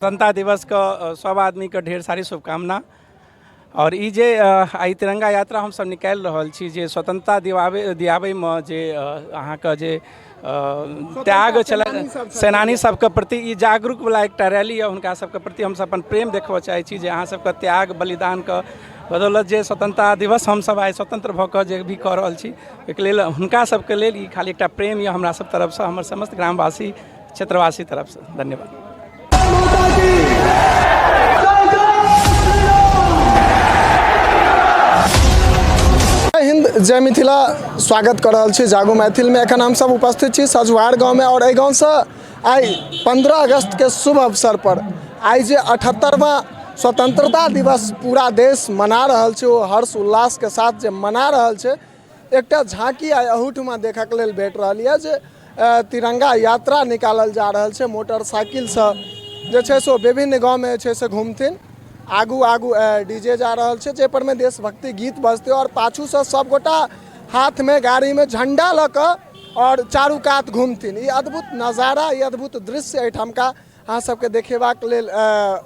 स्वतंत्रता दिवस का सब आदमी के ढेर सारी शुभकामना। और ई जे आई तिरंगा यात्रा हम सब निकाल रहल छी जे स्वतंत्रता दियाबे में जे अहाँ के जे त्याग छल सेनानी सबके प्रति ई जागरूक वाला एकटा रैली है, हुनका सबके प्रति हम सब अपन प्रेम देखबऽ चाहै छी जे अहाँ सबके त्याग बलिदान के बदौलत जे स्वतंत्रता दिवस हम सब आइ स्वतंत्र भऽ कऽ जे भी कऽ रहल छी, एहिके लेल हुनका सबके लेल ई खाली एकटा प्रेम यऽ हमरा सब तरफ से, हमर समस्त ग्रामवासी क्षेत्रवासी तरफ से। धन्यवाद। हिंद, जय मिथिला। स्वागत कर रहल छी जागो मैथिल में। एखन हम सब उपस्थित छी सजुआर गाँव में और एहि गाँव से आई 15 अगस्त के शुभ अवसर पर आई जे 78वां स्वतंत्रता दिवस पूरा देश मना रहल छै, वो हर्ष उल्लास के साथ जे मना रहल छै, एकटा झांकी आई अहूठ में देखा के लेल भेट रहल है जे तिरंगा यात्रा निकालल जा रहल छै। मोटरसाइकिल से जे छै सो विभिन्न गाँव में छै से घूमथिन, आगू आगू डीजे जा रहल छै जे पर में देशभक्ति गीत बजते और पाछू से सब गोटा हाथ में गाड़ी में झंडा लऽ कऽ और चारू कात घूमथिन। ये अद्भुत नज़ारा, ये अद्भुत दृश्य एहिठामका अहाँ सबके देखेबाक लेल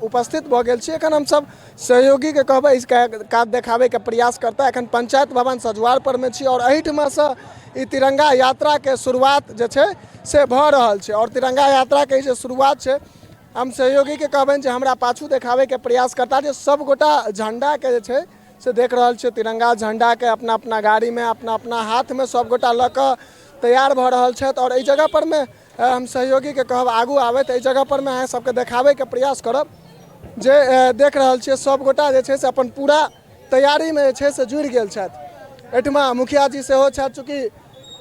उपस्थित भऽ गेल छी। एखन हम सब सहयोगी के कहबै इस कात देखाबे के प्रयास करता। एखन पंचायत भवन सजुआर पर में छी और एहिठमा से ई तिरंगा यात्रा के शुरुआत जे छै से भऽ रहल छै और तिरंगा यात्रा के जे शुरुआत छै, हम सहयोगी के कहबनि जे हमरा पाछू देखाबे के प्रयास करता जे सब गोटा झंडा के जे छै से देख रहल छै, तिरंगा झंडा के अपना अपना गाड़ी में अपना अपना हाथ में सब गोटा लऽ कऽ तैयार भऽ रहल छथि। और एहि जगह पर में हम सहयोगी के कहब आगू आबे तऽ एहि जगह पर में अहाँ सबके देखाबे के प्रयास करब जे देख रहल छियै सब गोटा जे छै से अपन पूरा तैयारी में जे छै से जुड़ि गेल छथि। एहिठमा मुखिया जी सेहो छथि, चूँकि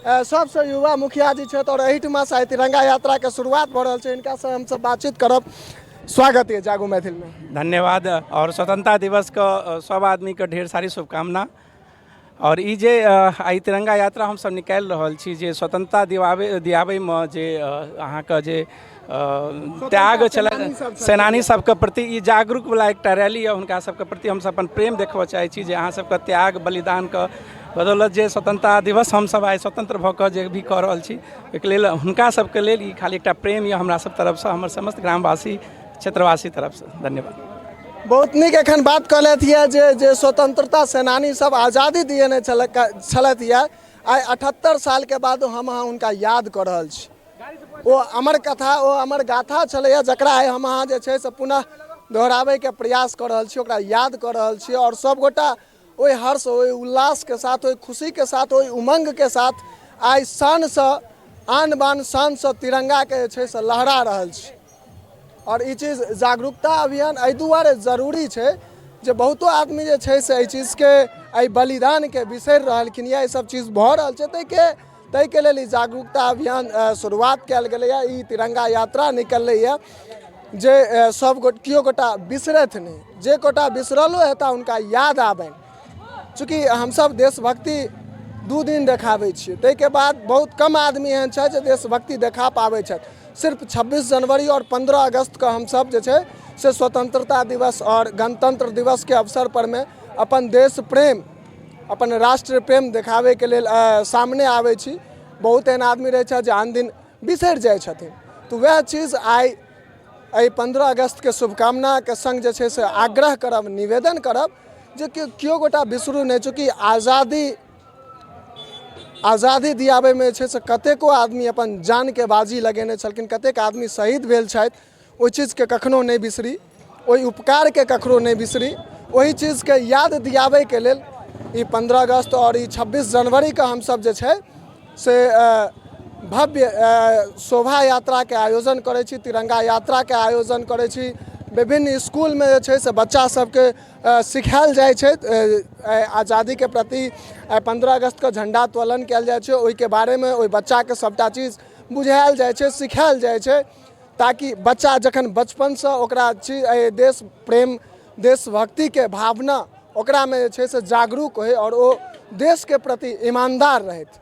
सबसे युवा मुखिया जी छथि और एहिठमा से तिरंगा यात्रा के शुरुआत भऽ रहल छै। हिनका से हम सब बातचीत करब। स्वागत है जागो मैथिल में। धन्यवाद। और स्वतंत्रता दिवस का सब आदमी के ढेर सारी शुभकामना। और ई जे आई तिरंगा यात्रा हम सब निकाल रहल छी जे स्वतंत्रता दियाबे में जे अहाँ के जे त्याग छल सेनानी सबके प्रति ई जागरूक वाला एकटा रैली है, हुनका सबके प्रति हम सब अपन प्रेम देखबऽ चाहै छी जे अहाँ सबके त्याग बलिदान के बदौलत जे स्वतंत्रता दिवस हम सब आइ स्वतंत्र भऽ कऽ जे भी कऽ रहल छी, एहिके लेल हुनका सबके लेल ई खाली एकटा प्रेम यऽ हमरा सब तरफ से, हमर समस्त ग्रामवासी क्षेत्रवासी तरफ से। धन्यवाद। बहुत नीक एखन बात कहलथि है जे स्वतंत्रता सेनानी सब आज़ादी दिए छलथि है, आई 78 साल के बाद हम अहाँ हुनका याद कऽ रहल छी। ओ अमर कथा, ओ अमर गाथा छलै जकरा आइ हम अहाँ जे छै से पुनः दोहराबे के प्रयास कऽ रहल छी, ओकरा याद कऽ रहल छी और सब गोटा ओहि हर्ष, ओहि उल्लास के साथ, ओहि खुशी के साथ, ओहि उमंग के साथ आई शान से आन बान शान से तिरंगा के जे छै से लहरा रहल छी। और ई चीज जागरूकता अभियान एहि दुआरे जरूरी छै जे बहुतो आदमी जे छै से एहि चीज के एहि बलिदान के बिसरि रहलखिन या ई सब चीज भऽ रहल छै, ताहिके लेल ई जागरूकता अभियान शुरुआत कयल गेलैए। ई तिरंगा यात्रा निकललैए जे सब केओ गोटा बिसरथि नहीं, जे गोटा बिसरलो हेता हुनका याद आबनि। चूँकि हमसब देशभक्ति 2 दिन देखाबै छियै, ताहिके बाद बहुत कम आदमी एहन छै जे देशभक्ति देखा पाबै छथि। सिर्फ 26 जनवरी और 15 अगस्त का हम सब जे छै से स्वतंत्रता दिवस और गणतंत्र दिवस के अवसर पर में अपन देश प्रेम, अपन राष्ट्र प्रेम देखाबे के लेल सामने आबै छी। बहुत एहन आदमी रहै छै जे आन दिन बिसरि जाइ छथिन, तो वह चीज़ आई 15 अगस्त के शुभकामना के संग जे छै से आग्रह करब, निवेदन करब जे केओ गोटा बिसरू नहीं। चूँकि आज़ादी दियाबे में छै से कतेको आदमी अपन जान के बाजी लगेने छलखिन, कतेक आदमी शहीद भेल छथि, ओहि चीज़ के कखनो नहीं बिसरी, ओहि उपकार के कखनो नहीं बिसरी। वही चीज़ के याद दियाबे के लेल ई 15 अगस्त और ई 26 जनवरी का हम सब जे छै से भव्य शोभा यात्रा के आयोजन करै छी, तिरंगा यात्रा के आयोजन करै छी। विभिन्न स्कूल में जे छै से बच्चा सबके सिखायल जाइ छै आज़ादी के प्रति। 15 अगस्त का झंडा तोलन कयल जाइ छै, ओहि के बारे में ओहि बच्चा के सबटा चीज बुझायल जाइ छै, सिखायल जाइ छै, ताकि बच्चा जखन बचपन से ओकरा देश प्रेम, देशभक्ति के भावना ओकरा में जे छै से जागरूक होय और ओ देश के प्रति ईमानदार रहथि।